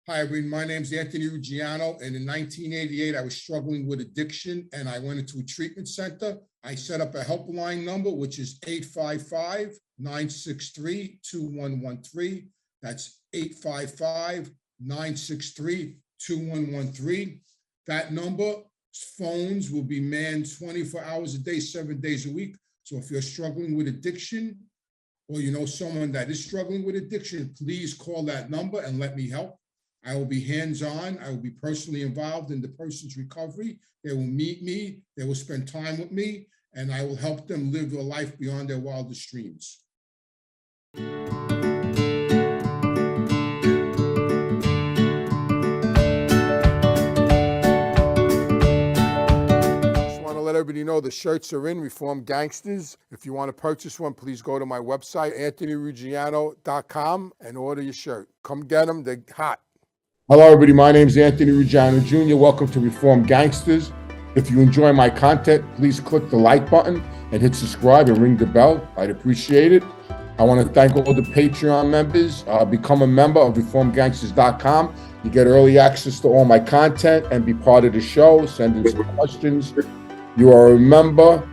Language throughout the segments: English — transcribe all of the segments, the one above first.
Hi, everyone. My name is Anthony Ruggiano, and in 1988, I was struggling with addiction, and I went into a treatment center. I set up a helpline number, which is 855-963-2113. That's 855-963-2113. That number, phones will be manned 24 hours a day, 7 days a week. So if you're struggling with addiction, or you know someone that is struggling with addiction, please call that number and let me help. I will be hands-on. I will be personally involved in the person's recovery. They will meet me. They will spend time with me, and I will help them live a life beyond their wildest dreams. Just want to let everybody know the shirts are in, Reformed Gangsters. If you want to purchase one, please go to my website, anthonyruggiano.com, and order your shirt. Come get them. They're hot. Hello, everybody. My name is Anthony Ruggiano Jr. Welcome to Reformed Gangsters. If you enjoy my content, please click the like button and hit subscribe and ring the bell. I'd appreciate it. I want to thank all the Patreon members. Become a member of reformedgangsters.com. You get early access to all my content and be part of the show. Send in some questions. You are a member.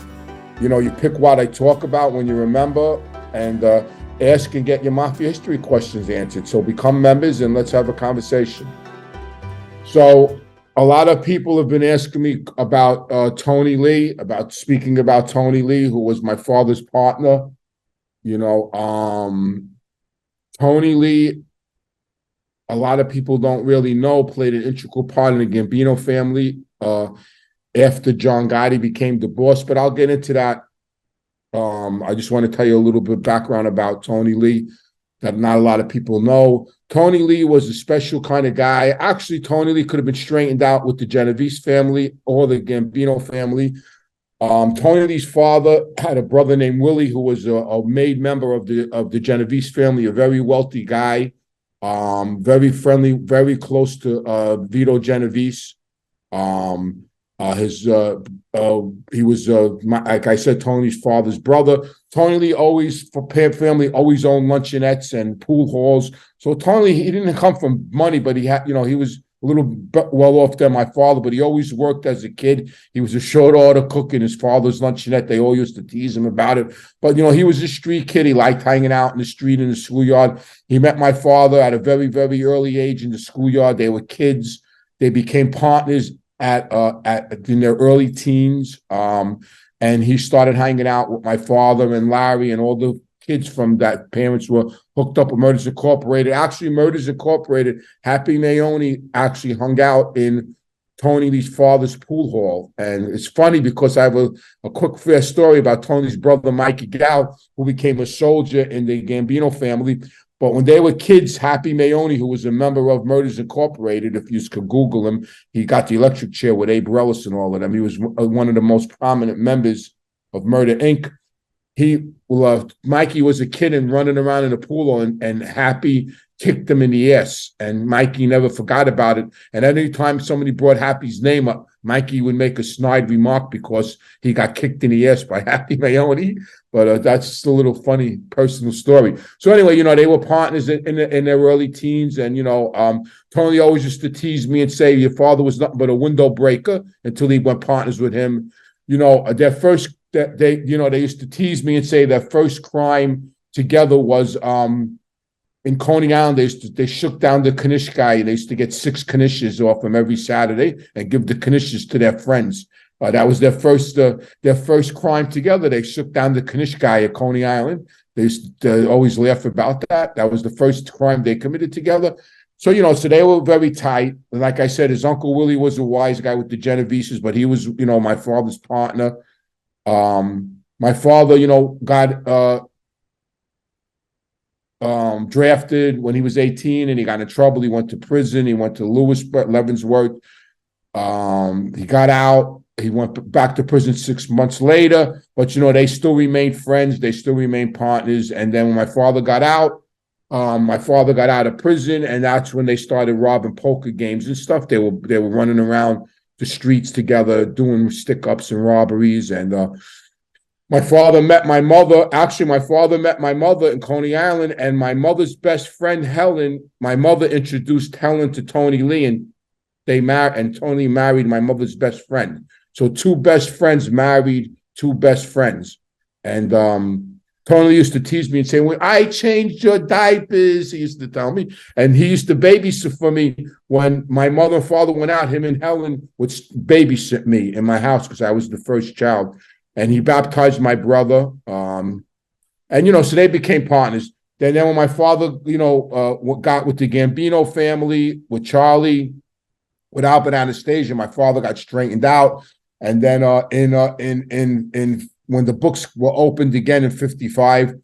You know, you pick what I talk about when you're a member, and ask and get your Mafia history questions answered. So become members and let's have a conversation. So a lot of people have been asking me about Tony Lee, speaking about Tony Lee, who was my father's partner. You know, Tony Lee, a lot of people don't really know, played an integral part in the Gambino family after John Gotti became the boss, but I'll get into that. I just want to tell you a little bit of background about Tony Lee that not a lot of people know. Tony Lee was a special kind of guy. Actually, Tony Lee could have been straightened out with the Genovese family or the Gambino family. Tony Lee's father had a brother named Willie, who was a made member of the Genovese family, a very wealthy guy, very friendly, very close to Vito Genovese. He was, like I said, Tony's father's brother. Tony Lee always, for family, always owned luncheonettes and pool halls. So Tony, he didn't come from money, but he had, you know, he was a little well off than my father, but he always worked as a kid. He was a short order cook in his father's luncheonette. They all used to tease him about it. But, you know, he was a street kid. He liked hanging out in the street, in the schoolyard. He met my father at a very, very early age in the schoolyard. They were kids. They became partners in their early teens, and he started hanging out with my father and Larry and all the kids from that. Parents were hooked up with Murders Incorporated. Actually, Murders Incorporated, Happy Mayoni actually hung out in Tony Lee's father's pool hall. And it's funny because I have a quick fair story about Tony's brother, Mikey Gal, who became a soldier in the Gambino family. But when they were kids, Happy Mayoni, who was a member of Murders Incorporated, if you could Google him, he got the electric chair with Abe Relis and all of them. He was one of the most prominent members of Murder, Inc. Mikey was a kid and running around in the pool, and Happy kicked him in the ass, and Mikey never forgot about it. And any time somebody brought Happy's name up, Mikey would make a snide remark because he got kicked in the ass by Happy Mayoni. But that's just a little funny personal story. So anyway, you know, they were partners in their early teens, and you know, Tony always used to tease me and say, "Your father was nothing but a window breaker," until he went partners with him. You know, they used to tease me and say their first crime together was in Coney Island. They shook down the Knish guy. They used to get 6 Knishes off him every Saturday and give the Knishes to their friends. That was their first crime together. They shook down the Knish guy at Coney Island. They used to always laugh about that. That was the first crime they committed together. So, you know, so they were very tight. And like I said, his Uncle Willie was a wise guy with the Genoveses, but he was, you know, my father's partner. My father, you know, got drafted when he was 18, and he got in trouble. He went to prison. He went to Leavenworth. He got out. He went back to prison 6 months later, but you know, they still remained friends. They still remained partners. And then when my father got out of prison, and that's when they started robbing poker games and stuff. They were running around the streets together, doing stick-ups and robberies. And My father met my mother. Actually, my father met my mother in Coney Island, and my mother's best friend, Helen, my mother introduced Helen to Tony Lee, and they married, and Tony married my mother's best friend. So two best friends married two best friends. And Tony used to tease me and say, "When I changed your diapers," he used to tell me, and he used to babysit for me when my mother and father went out. Him and Helen would babysit me in my house because I was the first child. And he baptized my brother. And, so they became partners. Then when my father, got with the Gambino family, with Charlie, with Albert Anastasia, my father got straightened out. And then when the books were opened again in 55,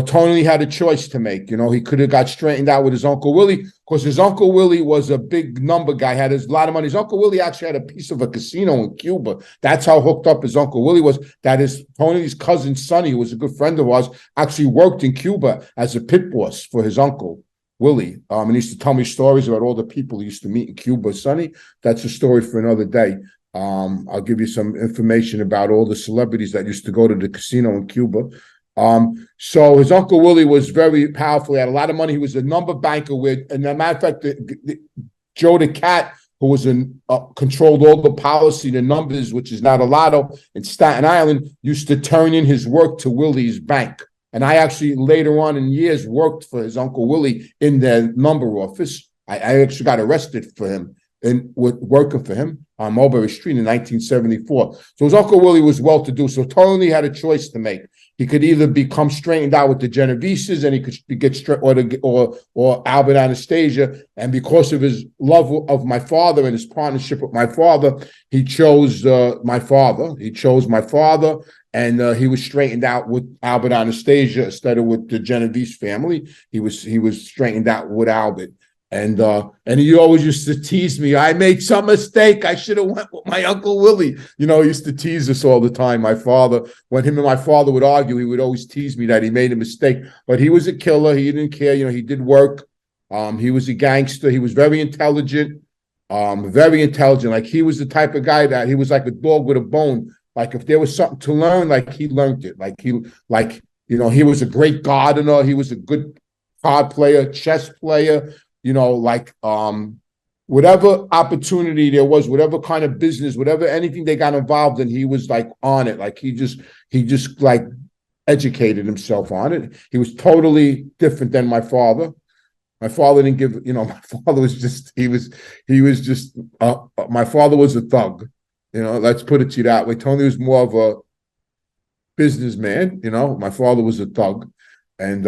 Tony had a choice to make. He could have got straightened out with his Uncle Willie, because his Uncle Willie was a big number guy, had a lot of money. His Uncle Willie actually had a piece of a casino in Cuba. That's how hooked up his Uncle Willie was. That is Tony's cousin, Sonny, who was a good friend of ours, actually worked in Cuba as a pit boss for his uncle, Willie. And he used to tell me stories about all the people he used to meet in Cuba. Sonny, that's a story for another day. I'll give you some information about all the celebrities that used to go to the casino in Cuba. So his Uncle Willie was very powerful. He had a lot of money. He was a number banker with, and as a matter of fact, Joe the Cat, who was controlled all the policy, the numbers, which is not a lotto in Staten Island, used to turn in his work to Willie's bank. And I actually later on in years worked for his Uncle Willie in their number office. I actually got arrested for him and working for him on Mulberry Street in 1974. So his Uncle Willie was well-to-do. So Tony had a choice to make. He could either become straightened out with the Genoveses, and he could get straight, or Albert Anastasia. And because of his love of my father and his partnership with my father, he chose my father. He chose my father, and he was straightened out with Albert Anastasia instead of with the Genovese family. He was straightened out with Albert. And he always used to tease me. I made some mistake. I should have went with my Uncle Willie. He used to tease us all the time. My father, when him and my father would argue, he would always tease me that he made a mistake. But he was a killer. He didn't care. He did work. He was a gangster. He was very intelligent. Very intelligent. Like, he was the type of guy that he was like a dog with a bone. Like, if there was something to learn, like, he learned it. He was a great gardener. He was a good card player, chess player. Whatever opportunity there was, whatever kind of business, whatever, anything they got involved in, he was like on it. Like, he just like educated himself on it. He was totally different than my father. My father didn't give, my father was just, my father was a thug. Let's put it to you that way. Tony was more of a businessman. My father was a thug. And,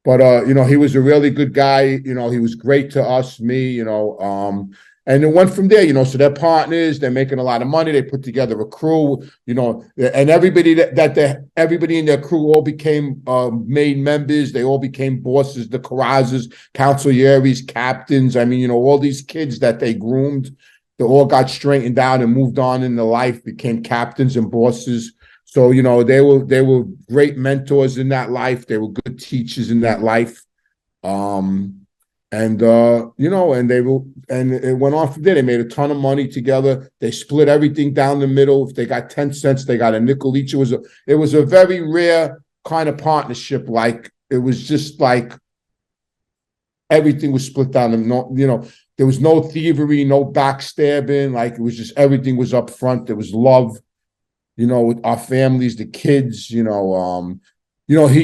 But he was a really good guy. He was great to us, me, and it went from there, so they're partners, they're making a lot of money, they put together a crew, and everybody everybody in their crew all became main members, they all became bosses, the Carrazas, consiglieres, captains. All these kids that they groomed, they all got straightened out and moved on in their life, became captains and bosses. So, they were great mentors in that life. They were good teachers in that life. And it went on from there. They made a ton of money together. They split everything down the middle. If they got 10 cents, they got a nickel each. It was a very rare kind of partnership. Like, it was just like everything was split down. There was no thievery, no backstabbing. Like, it was just, everything was up front. There was love. With our families, the kids, he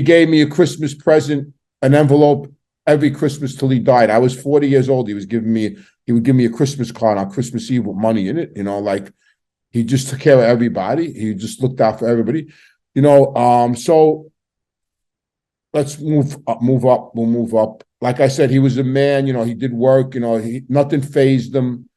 gave me a Christmas present, an envelope every Christmas till he died. I was 40 years old. He would give me a Christmas card on Christmas Eve with money in it. Like, he just took care of everybody. He just looked out for everybody, so let's move up. We'll move up. Like I said, he was a man, he did work, nothing fazed him.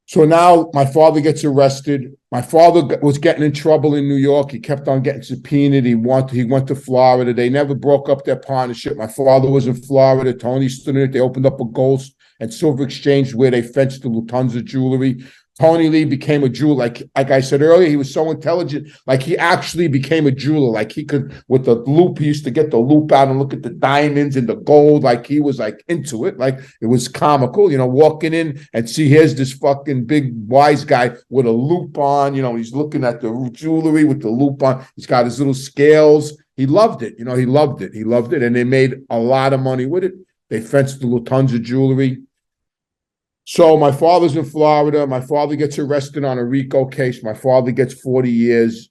So now my father gets arrested. My father was getting in trouble in New York. He kept on getting subpoenaed. He went to Florida. They never broke up their partnership. My father was in Florida. Tony stood in it. They opened up a gold and silver exchange where they fenced the Lufthansa jewelry. Tony Lee became a jeweler. Like I said earlier, he was so intelligent. Like he actually became a jeweler. Like he could, with the loop, he used to get the loop out and look at the diamonds and the gold. Like he was like into it. Like it was comical, walking in and see, here's this fucking big wise guy with a loop on. He's looking at the jewelry with the loop on. He's got his little scales. He loved it. He loved it. He loved it. And they made a lot of money with it. They fenced the little tons of jewelry. So my father's in Florida. My father gets arrested on a RICO case. My father gets 40 years.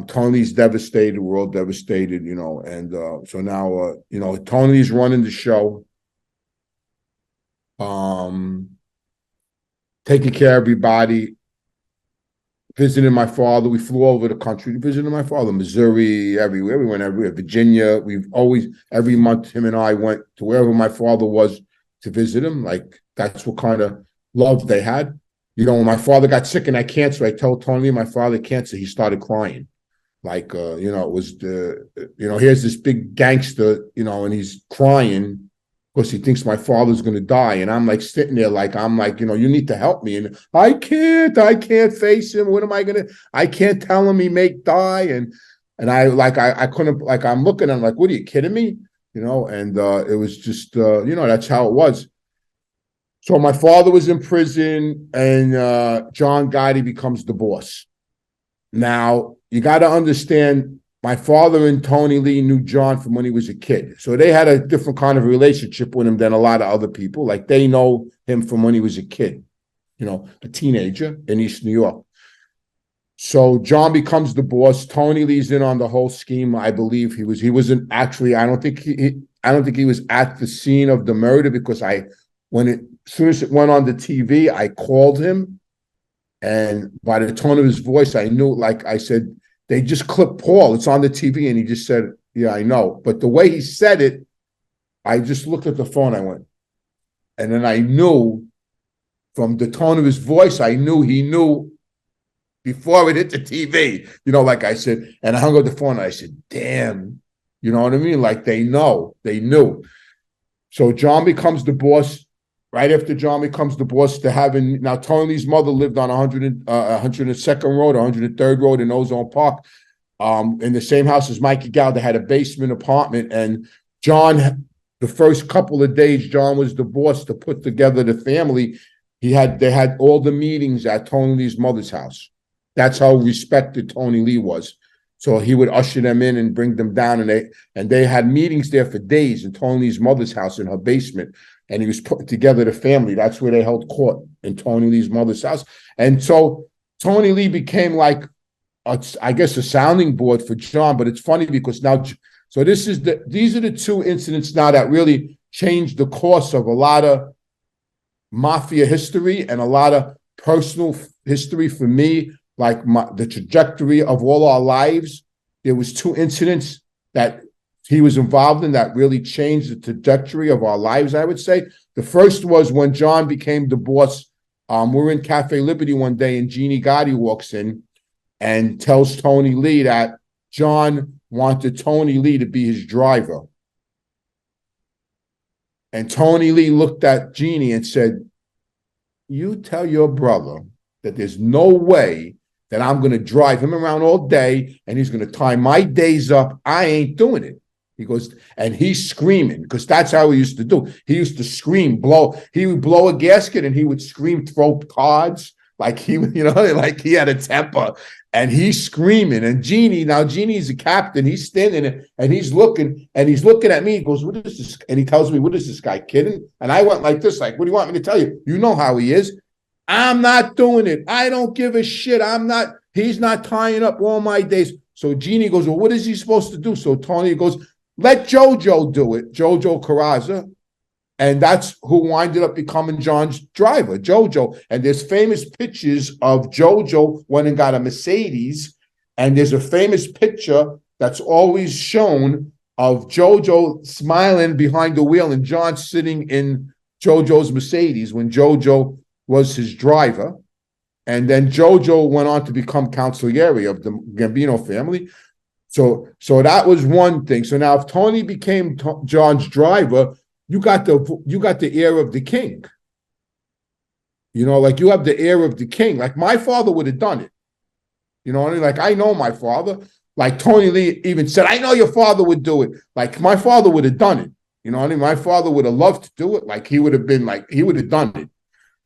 Tony's devastated. We're all devastated, And so now, Tony's running the show, taking care of everybody, visiting my father. We flew all over the country to visit my father, Missouri, everywhere. We went everywhere, Virginia. We've always, every month, him and I went to wherever my father was to visit him. Like, that's what kind of love they had. When my father got sick and had cancer, I told Tony my father had cancer. He started crying. Like, it was here's this big gangster, and he's crying because he thinks my father's going to die. And I'm like sitting there, you need to help me. And I can't face him. What am I going to, I can't tell him he may die. And I couldn't, I'm looking, I'm like, what are you kidding me? And it was just, that's how it was. So my father was in prison, and John Gotti becomes the boss. Now, you got to understand, my father and Tony Lee knew John from when he was a kid. So they had a different kind of relationship with him than a lot of other people. Like, they know him from when he was a kid, a teenager in East New York. So John becomes the boss. Tony Lee's in on the whole scheme. I believe he wasn't actually, I don't think he was at the scene of the murder, because as soon as it went on the TV, I called him, and by the tone of his voice, I knew, like I said, they just clipped Paul. It's on the TV, and he just said, yeah, I know. But the way he said it, I just looked at the phone, I went, and then I knew from the tone of his voice, I knew he knew before it hit the TV, like I said, and I hung up the phone, and I said, damn, you know what I mean? Like, they knew. So John becomes the boss. Right after John becomes the boss, now Tony's mother lived on 102nd Road, 103rd Road in Ozone Park, in the same house as Mikey Gal. They had a basement apartment, and John, the first couple of days, John was the boss to put together the family. They had all the meetings at Tony Lee's mother's house. That's how respected Tony Lee was. So he would usher them in and bring them down, and they had meetings there for days in Tony Lee's mother's house in her basement. And he was putting together the family. That's where they held court, in Tony Lee's mother's house. And so Tony Lee became like, I guess, a sounding board for John. But it's funny because now, so these are the two incidents now that really changed the course of a lot of Mafia history and a lot of personal history for me, like the trajectory of all our lives. There was two incidents that he was involved in that really changed the trajectory of our lives, I would say. The first was when John became the boss. We're in Cafe Liberty one day, and Jeannie Gotti walks in and tells Tony Lee that John wanted Tony Lee to be his driver. And Tony Lee looked at Jeannie and said, you tell your brother that there's no way that I'm going to drive him around all day and he's going to tie my days up. I ain't doing it. He goes, and he's screaming, because that's how he used to do. He used to scream, he would blow a gasket and he would scream, throw cards, like like he had a temper, and he's screaming. And Jeannie's a captain. He's standing there and he's looking at me. He goes, what is this? And he tells me, what is this guy, kidding? And I went like this, like, what do you want me to tell you? You know how he is. I'm not doing it. I don't give a shit. He's not tying up all my days. So Jeannie goes, well, what is he supposed to do? So Tony goes, let Jojo do it, Jojo Carrazza. And that's who winded up becoming John's driver, Jojo. And there's famous pictures of Jojo went and got a Mercedes. And there's a famous picture that's always shown of Jojo smiling behind the wheel and John sitting in Jojo's Mercedes when Jojo was his driver. And then Jojo went on to become consigliere of the Gambino family. So that was one thing. So now if Tony became John's driver, you got the ear of the king. You know, like you have the air of the king. Like my father would have done it. You know what I mean? Like I know my father. Like Tony Lee even said, I know your father would do it. Like my father would have done it. You know what I mean? My father would have loved to do it. Like he would have been like, he would have done it.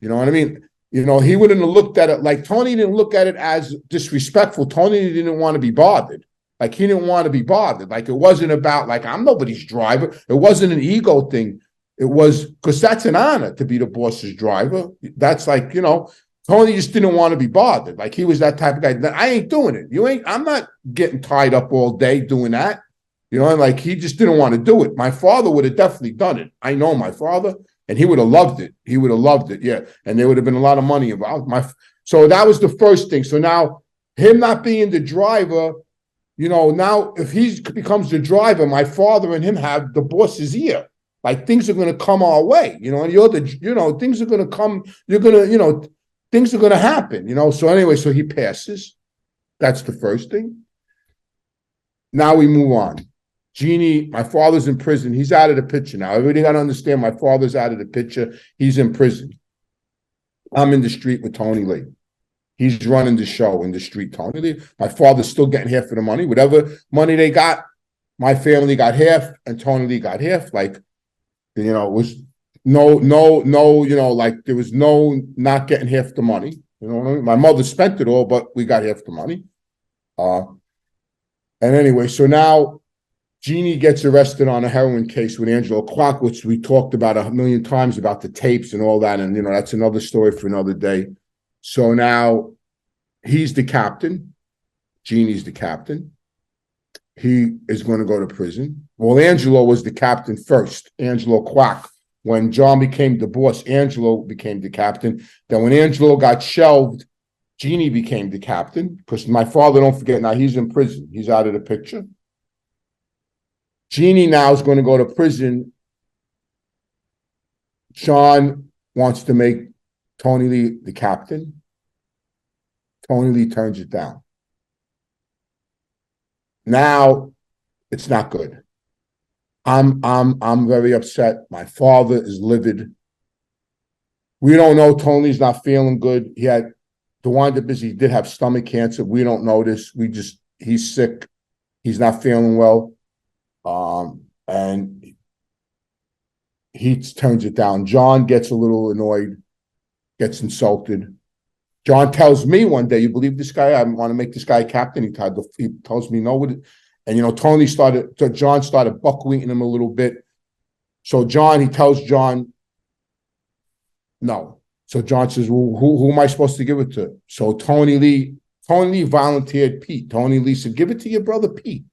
You know what I mean? You know, he wouldn't have looked at it like Tony didn't look at it as disrespectful. Tony didn't want to be bothered. Like he didn't want to be bothered. Like it wasn't about like, I'm nobody's driver. It wasn't an ego thing. It was because that's an honor to be the boss's driver. That's like, you know, Tony just didn't want to be bothered. Like he was that type of guy. I ain't doing it. I'm not getting tied up all day doing that. You know, like he just didn't want to do it. My father would have definitely done it. I know my father, and he would have loved it. He would have loved it, yeah. And there would have been a lot of money involved. So that was the first thing. So now him not being the driver, you know, now if he becomes the driver, my father and him have the boss's ear. Like things are going to come our way, you know, and things are going to come, things are going to happen, you know. So anyway, so he passes. That's the first thing. Now we move on. Jeannie, my father's in prison. He's out of the picture now. Everybody got to understand my father's out of the picture. He's in prison. I'm in the street with Tony Lee. He's running the show in the street, Tony Lee. My father's still getting half of the money. Whatever money they got, my family got half and Tony Lee got half. Like, you know, it was no, you know, like there was no not getting half the money. You know what I mean? My mother spent it all, but we got half the money. And anyway, so now Jeannie gets arrested on a heroin case with Angelo Clark, which we talked about 1,000,000 times about the tapes and all that. And, you know, that's another story for another day. So now he's the captain. Jeannie's the captain. He is going to go to prison. Well, Angelo was the captain first, Angelo Clark. When John became the boss, Angelo became the captain. Then when Angelo got shelved, Jeannie became the captain. Because my father, don't forget, now he's in prison. He's out of the picture. Jeannie now is going to go to prison. John wants to make Tony Lee the captain. Tony Lee turns it down. Now it's not good. I'm very upset. My father is livid. We don't know. Tony's not feeling good. He had the wind up is he did have stomach cancer. We don't know this. He's sick. He's not feeling well. And he turns it down. John gets a little annoyed, gets insulted. John tells me one day, you believe this guy? I want to make this guy captain. He tells me no. And, you know, John started buckwheating him a little bit. So he tells John, no. So John says, well, who am I supposed to give it to? So Tony Lee volunteered Pete. Tony Lee said, give it to your brother Pete.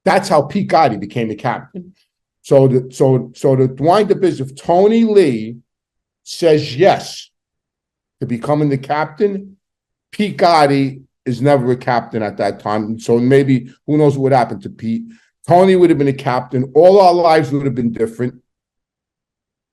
That's how Pete Gotti became the captain. So the wind-up is if Tony Lee says yes to becoming the captain, Pete Gotti is never a captain at that time. So maybe, who knows what happened to Pete. Tony would have been a captain. All our lives would have been different.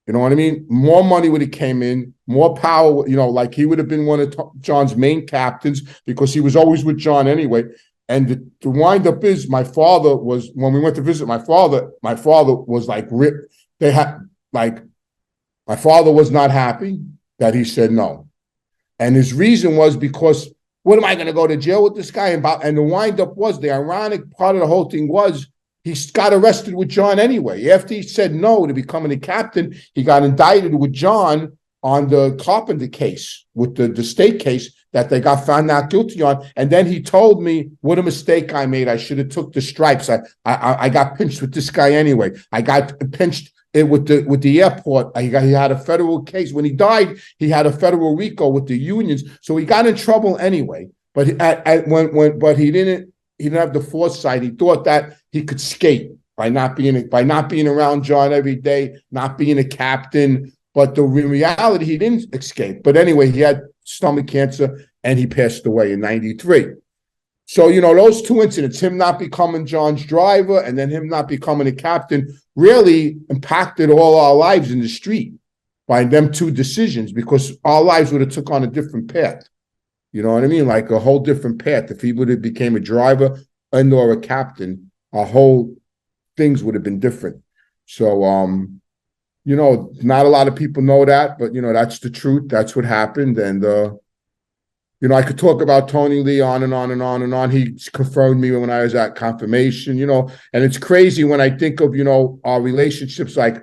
You know what I mean? More money would have came in, more power, you know, like he would have been one of John's main captains because he was always with John anyway. And the wind-up is my father was, when we went to visit my father was like, my father was not happy that he said no. And his reason was because, what am I going to go to jail with this guy? And the wind-up was, the ironic part of the whole thing was, he got arrested with John anyway. After he said no to becoming a captain, he got indicted with John on the Carpenter case, with the state case that they got found not guilty on. And then he told me, what a mistake I made. I should have took the stripes. I got pinched with this guy anyway. I got pinched with the airport. He had a federal case. When he died, he had a federal RICO with the unions. So he got in trouble anyway. But but he didn't have the foresight. He thought that he could skate by not being around John every day, not being a captain. But in reality, he didn't escape. But anyway, he had stomach cancer and he passed away in 93. So, you know, those two incidents, him not becoming John's driver and then him not becoming a captain, really impacted all our lives in the street by them two decisions, because our lives would have took on a different path. You know what I mean? Like a whole different path. If he would have became a driver and or a captain, our whole things would have been different. So, not a lot of people know that, but that's the truth. That's what happened. And I could talk about Tony Lee on and on and on and on. He confirmed me when I was at confirmation, and it's crazy when I think of, our relationships. Like,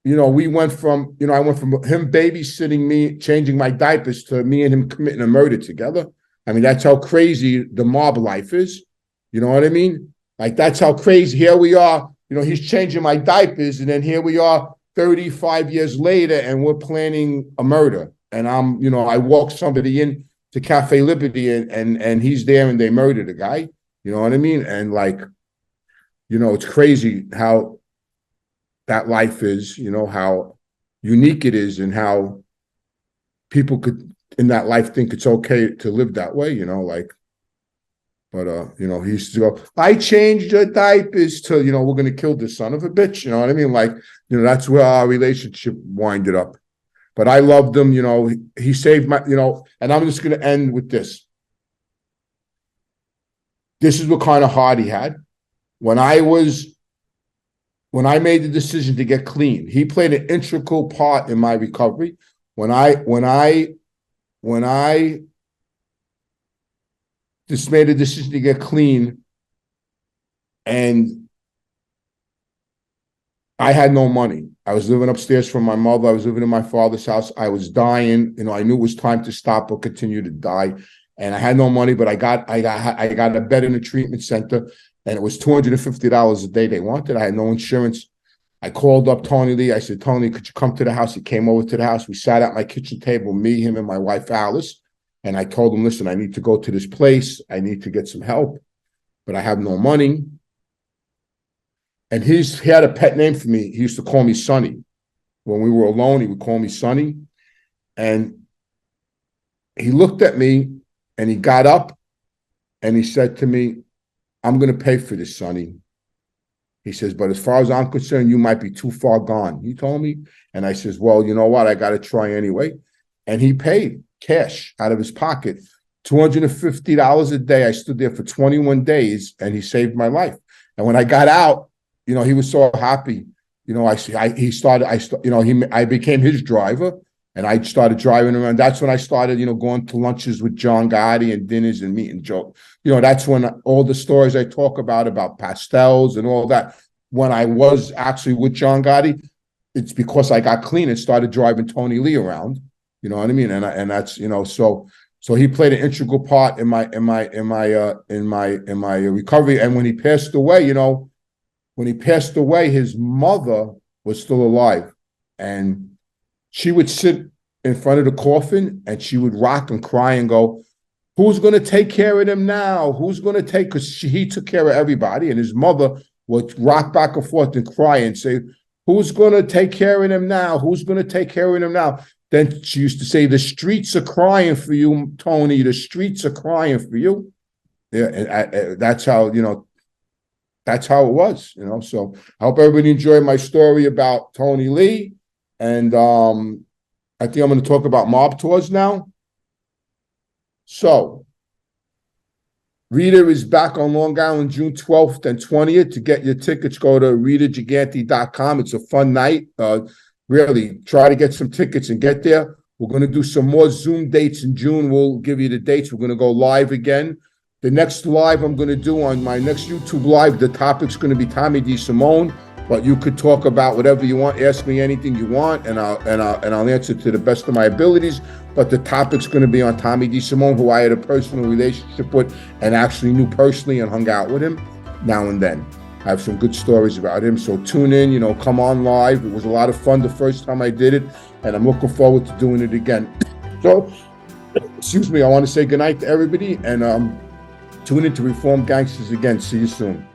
we went from, I went from him babysitting me, changing my diapers, to me and him committing a murder together. I mean, that's how crazy the mob life is. You know what I mean? Like, that's how crazy. Here we are, he's changing my diapers, and then here we are 35 years later, and we're planning a murder. And I walked somebody in to Cafe Liberty, and he's there, and they murdered a guy. You know what I mean? And like, it's crazy how that life is, how unique it is, and how people could in that life think it's okay to live that way, like, but he used to go, I changed your diapers, to, we're going to kill this son of a bitch. You know what I mean? Like, that's where our relationship winded up. But I loved him, he saved my, and I'm just going to end with this. This is what kind of heart he had. When I made the decision to get clean, he played an integral part in my recovery. When I just made a decision to get clean, and I had no money. I was living upstairs from my mother. I was living in my father's house. I was dying. I knew it was time to stop or continue to die. And I had no money, but I got a bed in a treatment center, and it was $250 a day they wanted. I had no insurance. I called up Tony Lee. I said, Tony, could you come to the house? He came over to the house. We sat at my kitchen table, me, him, and my wife, Alice. And I told him, listen, I need to go to this place. I need to get some help, but I have no money. And he had a pet name for me. He used to call me Sonny. When we were alone, he would call me Sonny. And he looked at me, and he got up, and he said to me, I'm going to pay for this, Sonny. He says, but as far as I'm concerned, you might be too far gone. He told me. And I says, well, you know what? I got to try anyway. And he paid cash out of his pocket, $250 a day. I stood there for 21 days, and he saved my life. And when I got out, he was so happy. I became his driver, and I started driving around. That's when I started, going to lunches with John Gotti and dinners and meeting Joe. That's when all the stories I talk about pastels and all that. When I was actually with John Gotti, it's because I got clean and started driving Tony Lee around. You know what I mean? And that's, so he played an integral part in my recovery. And when he passed away, his mother was still alive, and she would sit in front of the coffin, and she would rock and cry and go, who's going to take care of him now? Who's going to take, because he took care of everybody, and his mother would rock back and forth and cry and say, who's going to take care of him now? Who's going to take care of him now? Then she used to say, the streets are crying for you, Tony. The streets are crying for you. Yeah, and that's how, that's how it was, So I hope everybody enjoyed my story about Tony Lee. And I think I'm going to talk about mob tours now. So Rita is back on Long Island June 12th and 20th. To get your tickets, go to ritagigante.com. It's a fun night. Really, try to get some tickets and get there. We're going to do some more Zoom dates in June. We'll give you the dates. We're going to go live again. The next live I'm going to do on my next YouTube live, the topic's going to be Tommy DeSimone, but you could talk about whatever you want. Ask me anything you want, and I'll answer to the best of my abilities. But the topic's going to be on Tommy DeSimone, who I had a personal relationship with and actually knew personally and hung out with him now and then. I have some good stories about him, so tune in, come on live. It was a lot of fun the first time I did it, and I'm looking forward to doing it again. So, excuse me, I want to say goodnight to everybody, and tune in to Reform Gangsters again. See you soon.